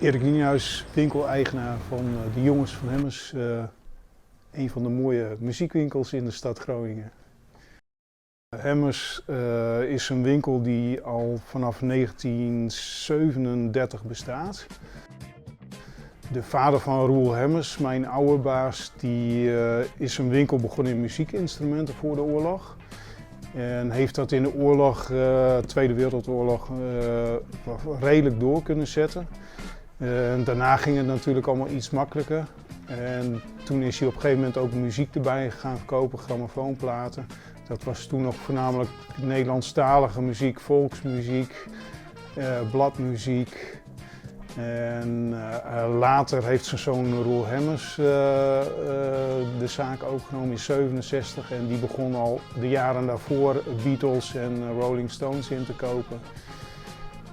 Erik Nienhuis, winkeleigenaar van de Jongens van Hemmers. Een van de mooie muziekwinkels in de stad Groningen. Hemmers is een winkel die al vanaf 1937 bestaat. De vader van Roel Hemmers, mijn oude baas, die is een winkel begonnen in muziekinstrumenten voor de oorlog. En heeft dat in de oorlog, Tweede Wereldoorlog, redelijk door kunnen zetten. Daarna ging het natuurlijk allemaal iets makkelijker. En toen is hij op een gegeven moment ook muziek erbij gaan verkopen, grammofoonplaten. Dat was toen nog voornamelijk Nederlandstalige muziek, volksmuziek, bladmuziek. En later heeft zijn zoon Roel Hemmers de zaak overgenomen in 1967 en die begon al de jaren daarvoor Beatles en Rolling Stones in te kopen.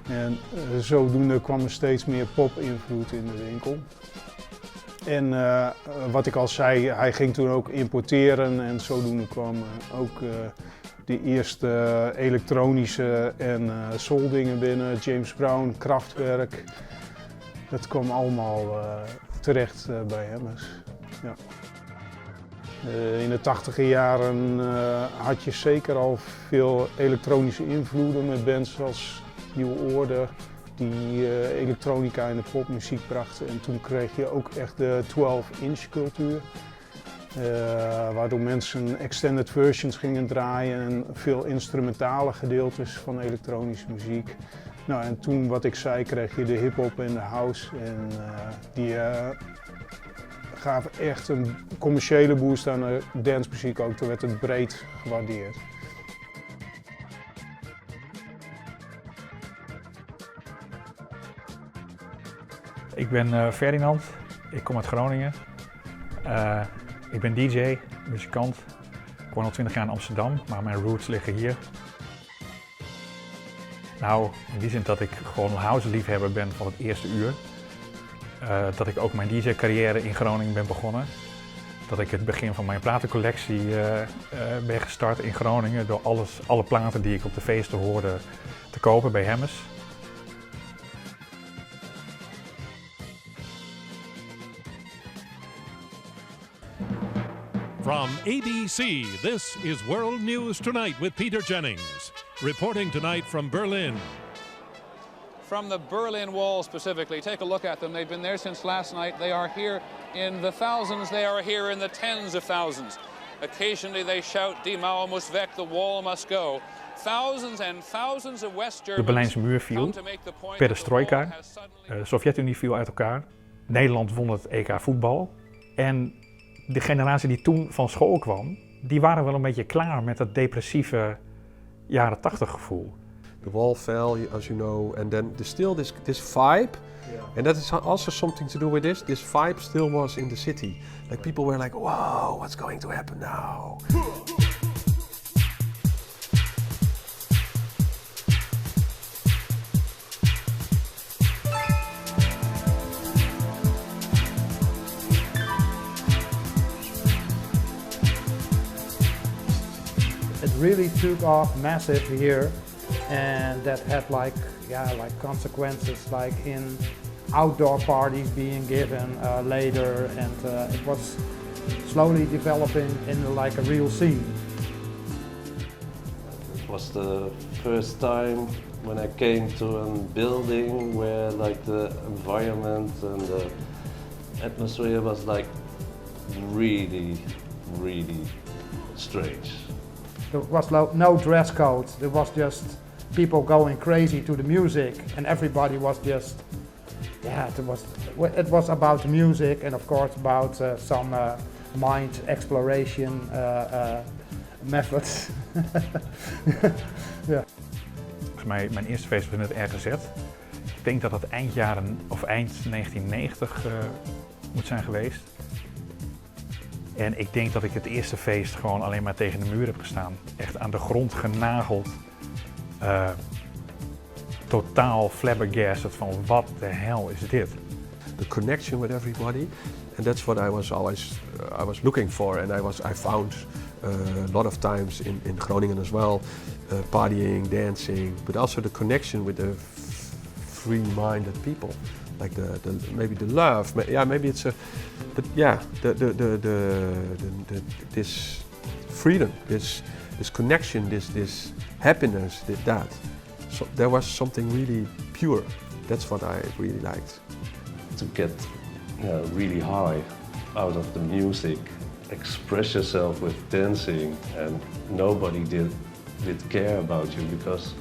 En zodoende kwam er steeds meer pop-invloed in de winkel. En wat ik al zei, hij ging toen ook importeren en zodoende kwam ook de eerste elektronische en soul dingen binnen. James Brown, Kraftwerk. Dat kwam allemaal terecht bij Hemmers. Ja. In de 80e jaren had je zeker al veel elektronische invloeden met bands als Nieuwe Orde, die elektronica in de popmuziek brachten. En toen kreeg je ook echt de 12-inch cultuur. Waardoor mensen extended versions gingen draaien en veel instrumentale gedeeltes van elektronische muziek. Nou, en toen, wat ik zei, kreeg je de hip-hop en de house. En die gaven echt een commerciële boost aan de dancemuziek ook. Toen werd het breed gewaardeerd. Ik ben Ferdinand, ik kom uit Groningen. Ik ben DJ, muzikant. Ik woon al 20 jaar in Amsterdam, maar mijn roots liggen hier. Nou, in die zin dat ik gewoon een house-liefhebber ben van het eerste uur. Dat ik ook mijn DJ-carrière in Groningen ben begonnen. Dat ik het begin van mijn platencollectie ben gestart in Groningen door alle platen die ik op de feesten hoorde te kopen bij Hemmers. From ABC, this is World News Tonight with Peter Jennings. Reporting tonight from Berlin. From the Berlin Wall specifically, take a look at them. They've been there since last night. They are here in the thousands, they are here in the tens of thousands. Occasionally they shout, Die Mauer muss weg, the wall must go. Thousands and thousands of West Germans. De Berlijnse muur viel, perestroika, de Sovjet-Unie viel uit elkaar. Nederland won het EK voetbal. En de generatie die toen van school kwam, die waren wel een beetje klaar met dat depressieve jaren 80 gevoel. The wall fell, as you know, and then there's still this vibe, and that is also something to do with this. This vibe still was in the city. Like people were like, "Wow, what's going to happen now?" It really took off massive here, and that had like consequences, like in outdoor parties being given later, and it was slowly developing in like a real scene. It was the first time when I came to a building where like the environment and the atmosphere was like really strange. There was no dress code, there was just people going crazy to the music, and everybody was just, it was about the music and of course about some mind exploration methods. Ja. Mijn eerste feest was in het RGZ. Ik denk dat het eind 1990 moet zijn geweest. En ik denk dat ik het eerste feest gewoon alleen maar tegen de muur heb gestaan. Echt aan de grond genageld. Totaal flabbergasted van what the hell is dit? The connection with everybody, and that's what I was looking for, and I found a lot of times in Groningen as well, partying, dancing, but also the connection with the free-minded people. like maybe the love. Maybe it's but yeah, this freedom, this connection, this happiness, that. So there was something really pure. That's what I really liked. To get really high out of the music, express yourself with dancing, and nobody did care about you because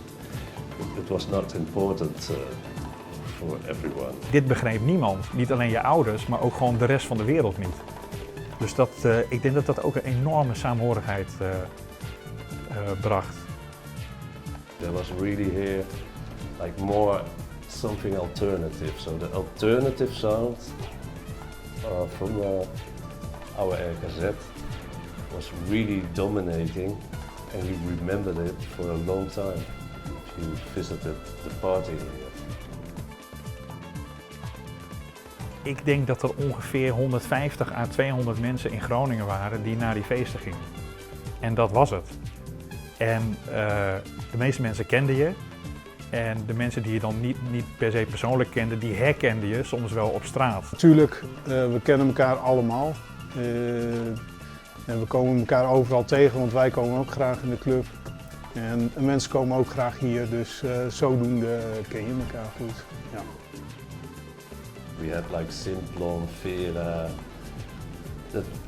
it was not important for everyone. Dit begreep niemand, niet alleen je ouders, maar ook gewoon de rest van de wereld niet. Dus ik denk dat dat ook een enorme saamhorigheid bracht. There was really here like more something alternative. So the alternative sound from our RKZ was really dominating, and we remembered it for a long time if you visited the party here. Ik denk dat er ongeveer 150 à 200 mensen in Groningen waren die naar die feesten gingen. En dat was het. En de meeste mensen kenden je. En de mensen die je dan niet per se persoonlijk kende, die herkende je soms wel op straat. Natuurlijk, we kennen elkaar allemaal. En we komen elkaar overal tegen, want wij komen ook graag in de club. En mensen komen ook graag hier, dus zodoende ken je elkaar goed. Ja. We had like Simplon, Vera,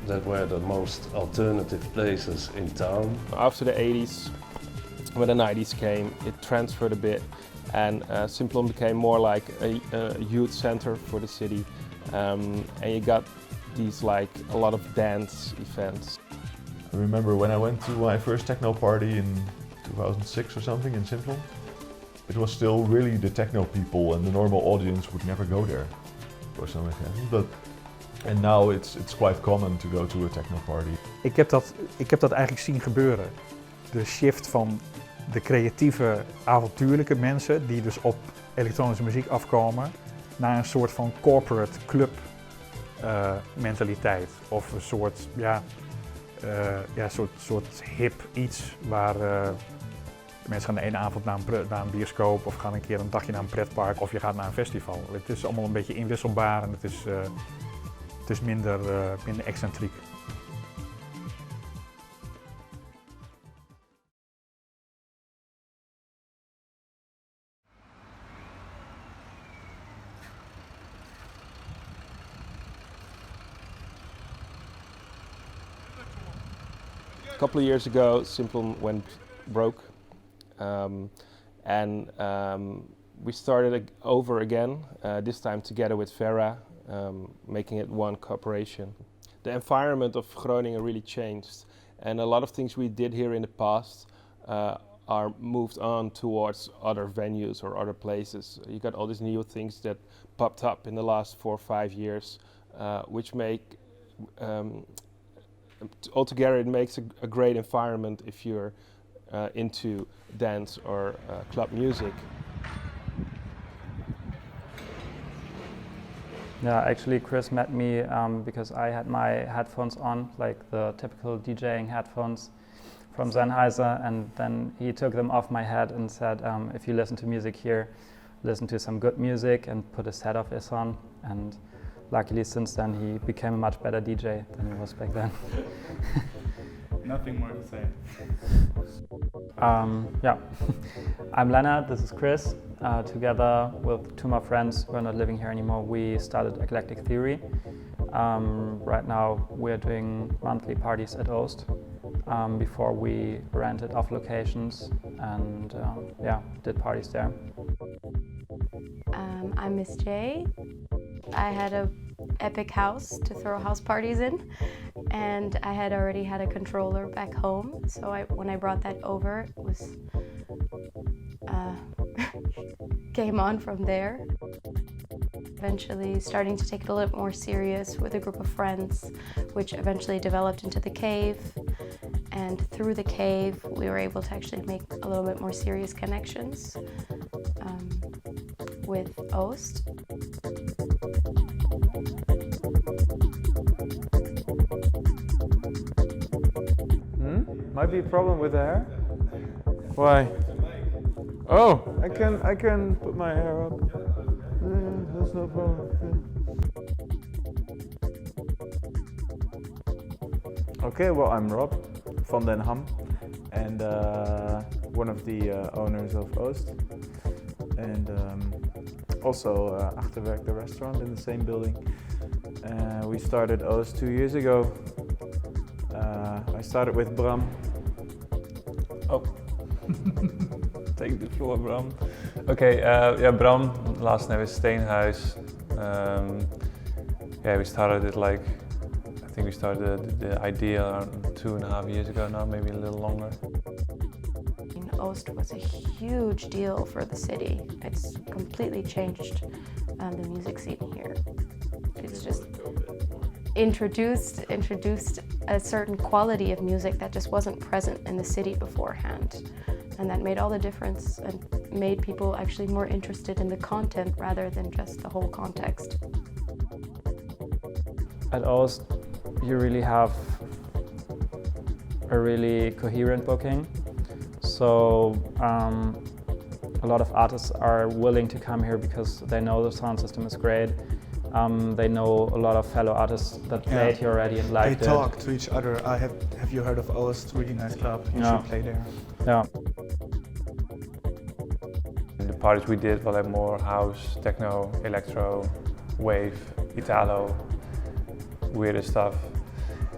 that were the most alternative places in town. After the 80s, when the 90s came, it transferred a bit, and Simplon became more like a youth center for the city, and you got these like a lot of dance events. I remember when I went to my first techno party in 2006 or something in Simplon. It was still really the techno people, and the normal audience would never go there for some reason. And now it's quite common to go to a techno party. Ik heb dat eigenlijk zien gebeuren. De shift van de creatieve, avontuurlijke mensen die dus op elektronische muziek afkomen, naar een soort van corporate club mentaliteit. Of een soort, soort hip iets waar mensen gaan de ene avond naar een bioscoop of gaan een keer een dagje naar een pretpark of je gaat naar een festival. Het is allemaal een beetje inwisselbaar en het is minder excentriek. A couple of years ago, Simplon went broke, and we started over again, this time together with Vera, making it one corporation. The environment of Groningen really changed, and a lot of things we did here in the past are moved on towards other venues or other places. You got all these new things that popped up in the last 4 or 5 years, which make altogether it makes a great environment if you're into dance or club music. Yeah, actually Chris met me because I had my headphones on, like the typical DJing headphones from Sennheiser, and then he took them off my head and said, if you listen to music here, listen to some good music, and put a set of this on. And luckily since then he became a much better DJ than he was back then. Nothing more to say. Yeah, I'm Leonard, this is Chris. Together with 2 more friends who are not living here anymore, we started Eclectic Theory. Right now we're doing monthly parties at Oost. Before we rented off locations and did parties there. I'm Miss J. I had an epic house to throw house parties in, and I had already had a controller back home, so when I brought that over, it was came on from there. Eventually starting to take it a little more serious with a group of friends, which eventually developed into the Cave, and through the Cave we were able to actually make a little bit more serious connections with Oost. Might be a problem with the hair. Why? Oh, I can put my hair up. no problem. Okay, well, I'm Rob van den Ham, and one of the owners of Oost, and also Achterwerk, the restaurant in the same building. We started Oost 2 years ago. I started with Bram. Oh, take the floor, Bram. Okay, yeah, Bram, last name is Steenhuis. Yeah, we started it like, I think we started the idea around 2.5 years ago now, maybe a little longer. Oost was a huge deal for the city. It's completely changed the music scene here. It's just introduced a certain quality of music that just wasn't present in the city beforehand. And that made all the difference and made people actually more interested in the content rather than just the whole context. At Oost, you really have a really coherent booking. So a lot of artists are willing to come here because they know the sound system is great. They know a lot of fellow artists that played here already and liked it. They talk to each other. Have you heard of Oost? Really nice club. You should play there. Yeah. The parties we did were like more house, techno, electro, wave, Italo, weirder stuff.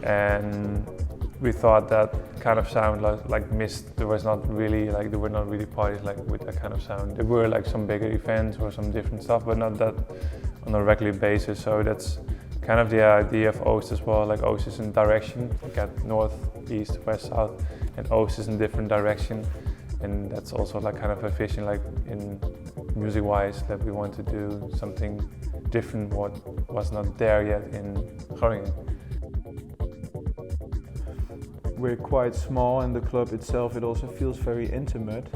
And we thought that kind of sound like missed. There were not really parties like with that kind of sound. There were like some bigger events or some different stuff, but not that on a regular basis. So that's kind of the idea of Oost as well. Like Oost is in direction. You got north, east, west, south, and Oost is in different direction. And that's also like kind of a vision, like in music-wise, that we want to do something different what was not there yet in Groningen. We're quite small in the club itself. It also feels very intimate.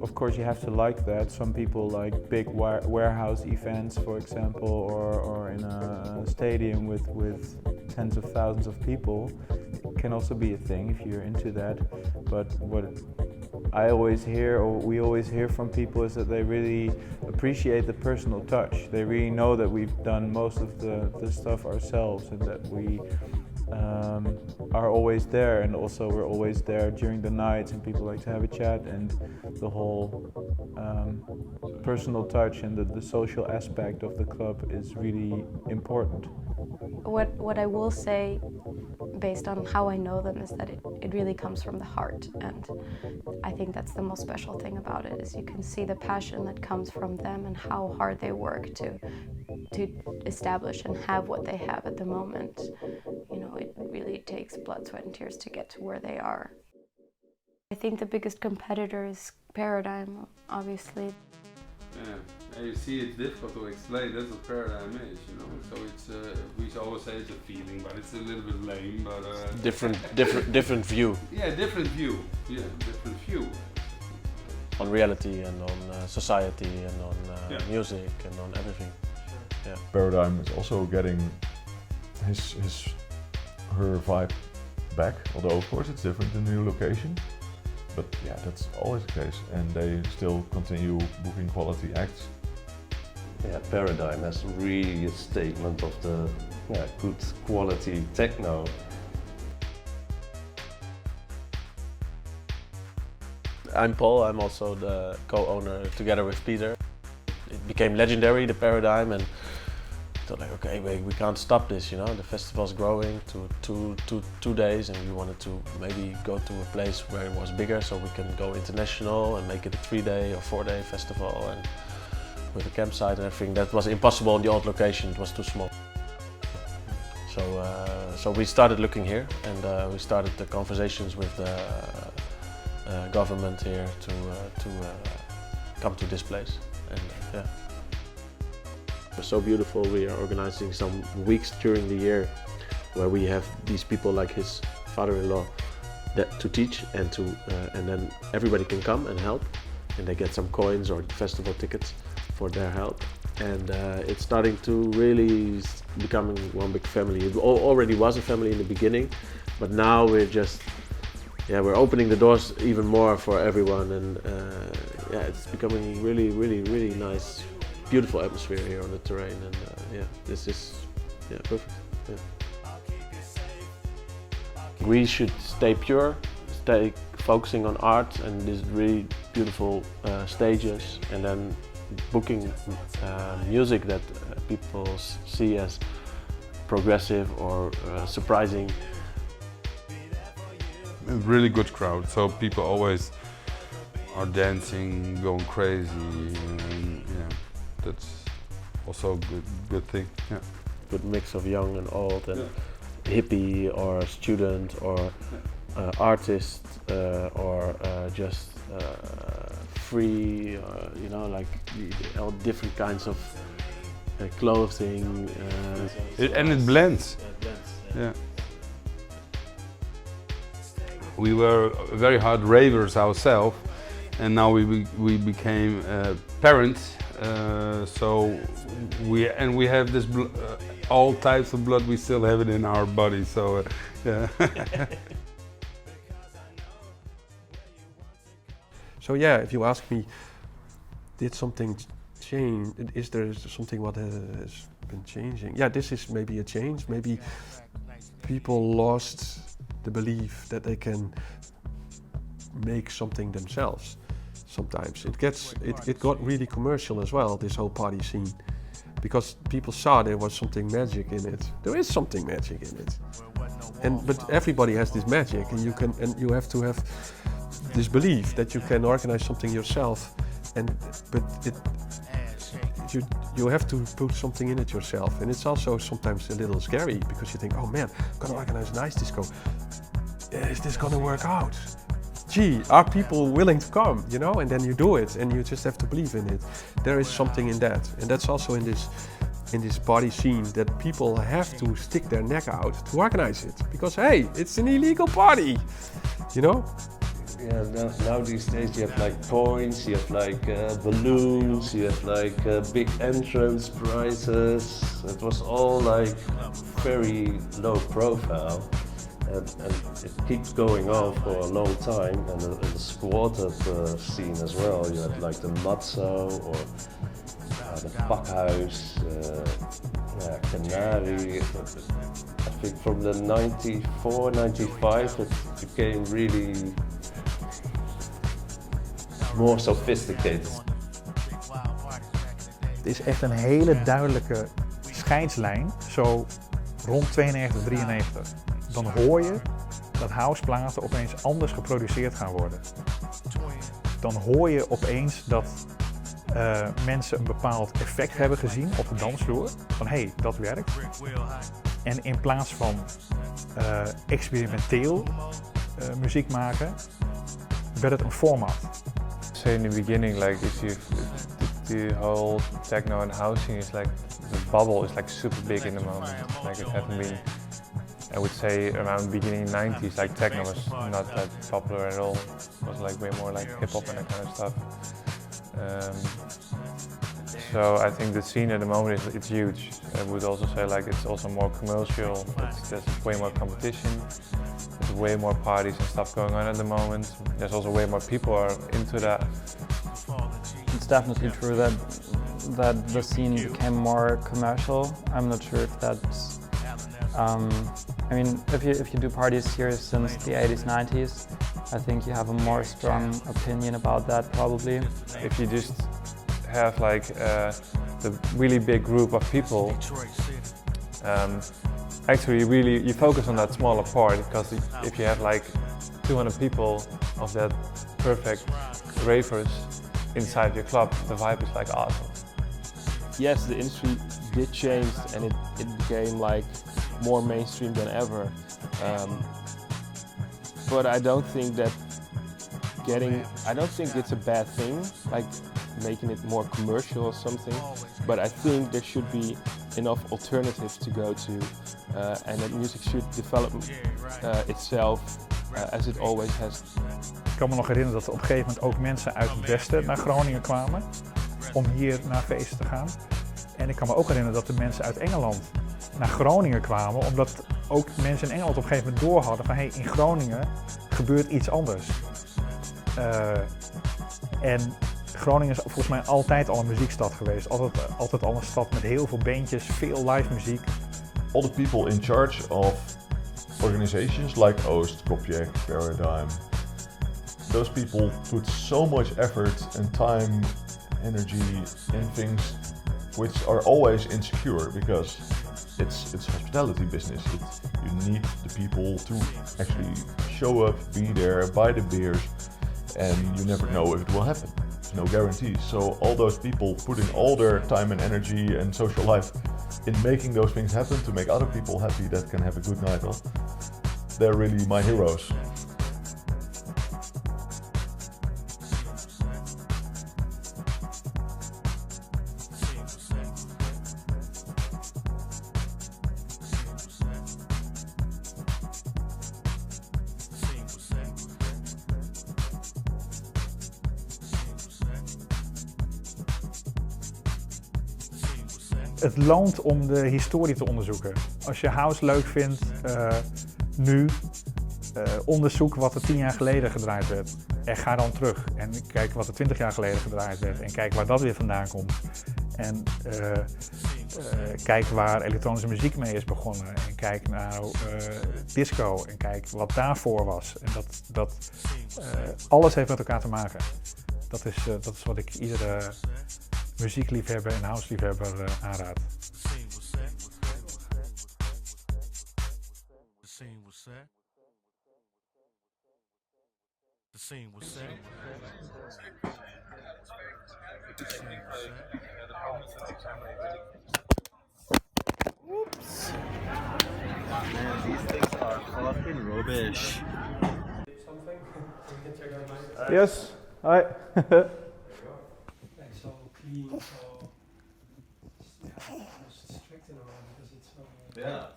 Of course, you have to like that. Some people like big warehouse events, for example, or in a stadium with tens of thousands of people. It can also be a thing if you're into that. But what I always hear, or we always hear from people, is that they really appreciate the personal touch. They really know that we've done most of the stuff ourselves and that we are always there, and also we're always there during the nights and people like to have a chat, and the whole personal touch and the social aspect of the club is really important. What I will say, based on how I know them, is that it really comes from the heart, and I think that's the most special thing about it, is you can see the passion that comes from them and how hard they work to establish and have what they have at the moment. You know, it really takes blood, sweat and tears to get to where they are. I think the biggest competitor is Paradigm, obviously. Yeah, you see, it's difficult to explain. That's what Paradigm is, you know. So it's we always say it's a feeling, but it's a little bit lame. But different view. Yeah, different view. Yeah, different view. On reality and on society and on music and on everything. Yeah. Paradigm is also getting her vibe back, although of course it's different in the new location. But yeah, that's always the case, and they still continue booking quality acts. Yeah, Paradigm has really a statement of the good quality techno. I'm Paul, I'm also the co-owner together with Peter. It became legendary, the Paradigm, and I thought like, okay, we can't stop this, you know. The festival's growing to 2 days, and we wanted to maybe go to a place where it was bigger so we can go international and make it a 3-day or 4-day festival, and with a campsite and everything. That was impossible in the old location, it was too small. So we started looking here, and we started the conversations with the government here to come to this place. And yeah. It's so beautiful. We are organizing some weeks during the year where we have these people like his father-in-law to teach, and then everybody can come and help, and they get some coins or festival tickets for their help. And it's starting to really becoming one big family. It already was a family in the beginning, but now we're opening the doors even more for everyone, and it's becoming really nice beautiful atmosphere here on the terrain, and yeah, this is perfect. Yeah. We should stay pure, stay focusing on art and these really beautiful stages, and then booking music that people see as progressive or surprising. A really good crowd, so people always are dancing, going crazy, and yeah, that's also a good thing. Yeah. Good mix of young and old, and hippie or student or artist or just free, you know, like all different kinds of clothing. And it blends. Yeah. We were very hard ravers ourselves, and now we became parents. So we have this all types of blood. We still have it in our body. So yeah. So yeah, if you ask me, did something change? Is there something what has been changing? Yeah, this is maybe a change. Maybe people lost the belief that they can make something themselves. Sometimes it got really commercial as well, this whole party scene, because people saw there was something magic in it. There is something magic in it, but everybody has this magic, and you have to have this belief that you can organize something yourself, but you have to put something in it yourself, and it's also sometimes a little scary because you think, oh man, I'm gonna organize an ice disco. Is this gonna work out? Gee, are people willing to come? You know, and then you do it, and you just have to believe in it. There is something in that, and that's also in this party scene, that people have to stick their neck out to organize it, because hey, it's an illegal party, you know. Yeah, now these days you have like points, you have like balloons, you have like big entrance prizes. It was all like very low profile, and it keeps going on for a long time. And the squatted scene as well. You had like the Matzo or the Pakhuis, Canary. I think from the 94, 95 it became really more sophisticated. Het is echt een hele duidelijke scheidslijn, zo rond 92, 93. Dan hoor je dat houseplaten opeens anders geproduceerd gaan worden. Dan hoor je opeens dat mensen een bepaald effect hebben gezien op de dansvloer. Van hé, dat werkt. En in plaats van experimenteel muziek maken, werd het een format. Say in the beginning, like the whole techno and house scene is like, the bubble is like super big in the moment. Like it hadn't been, I would say around the beginning 90s, like techno was not that popular at all. It was like way more like hip hop and that kind of stuff. So I think the scene at the moment it's huge. I would also say like it's also more commercial. There's way more competition. There's way more parties and stuff going on at the moment. There's also way more people are into that. It's definitely true that the scene became more commercial. I'm not sure if that's. I mean, if you do parties here since the 80s, 90s, I think you have a more strong opinion about that probably. If you just have like the really big group of people, actually you focus on that smaller part, because if you have like 200 people of that perfect ravers inside your club, the vibe is like awesome. Yes, the industry did change, and it became like more mainstream than ever. But I don't think it's a bad thing, like making it more commercial or something. But I think there should be enough alternatives to go to, and that music should develop itself as it always has. Ik kan me nog herinneren dat er op een gegeven moment ook mensen uit het westen naar Groningen kwamen om hier naar feesten te gaan. En ik kan me ook herinneren dat de mensen uit Engeland naar Groningen kwamen, omdat ook mensen in Engeland op een gegeven moment door hadden van hey, in Groningen gebeurt iets anders. En Groningen is volgens mij altijd al een muziekstad geweest. Altijd al een stad met heel veel bandjes, veel live muziek. All the people in charge of organizations like Oost, Kopjek, Paradigm, those people put so much effort and time, energy in things which are always insecure because it's hospitality business. You need the people to actually show up, be there, buy the beers, and you never know if it will happen. There's no guarantees. So all those people putting all their time and energy and social life in making those things happen to make other people happy that can have a good night off, they're really my heroes. Het loont om de historie te onderzoeken. Als je house leuk vindt, nu, onderzoek wat er 10 jaar geleden gedraaid werd. En ga dan terug en kijk wat er 20 jaar geleden gedraaid werd en kijk waar dat weer vandaan komt. En kijk waar elektronische muziek mee is begonnen en kijk naar disco en kijk wat daarvoor was. En alles heeft met elkaar te maken. Dat is wat ik iedere muziekliefhebber en houseliefhebber aanraad. Whoops. Man, these things are fucking rubbish. Something? We can check out mine. Yes. Hi. So clean, so strict in a way because it's so. Yeah.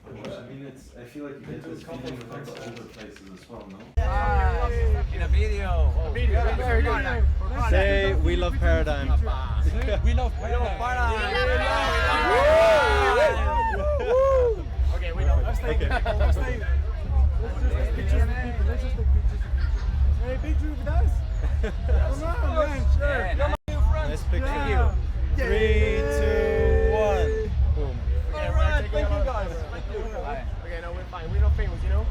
I mean, I feel like you get this feeling with like the older places as well, no? In a video. A video. Very good. Say we love Paradigm. We love Paradigm. Okay, we know. Let's take it. Let's take it. Let's just take pictures. Hey, picture with us? Come on, man. Sure. Come on. Nice picture. Thank you. 3, 2, 1. Boom. All right, thank you guys. Thank you. Okay, no, we're fine. We're not famous, you know?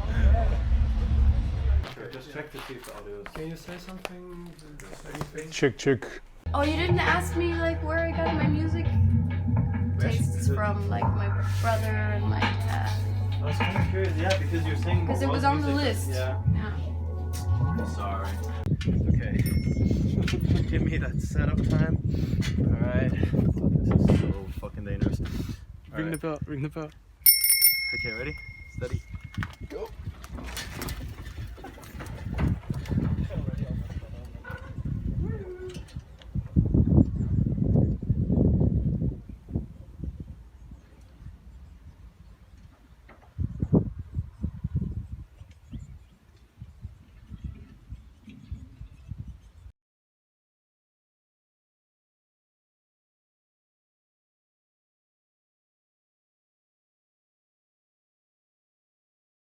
Just check to see if the audio is... Can you say something? Chuk. Oh, you didn't ask me like where I got my music tastes from, like my brother and my dad. I was kind of curious, yeah, because you're saying... Because it was on the list. Yeah. Sorry. Okay. Give me that setup time. Alright. This is so fucking dangerous. Ring the bell, ring the bell. Okay, ready? Steady. Go.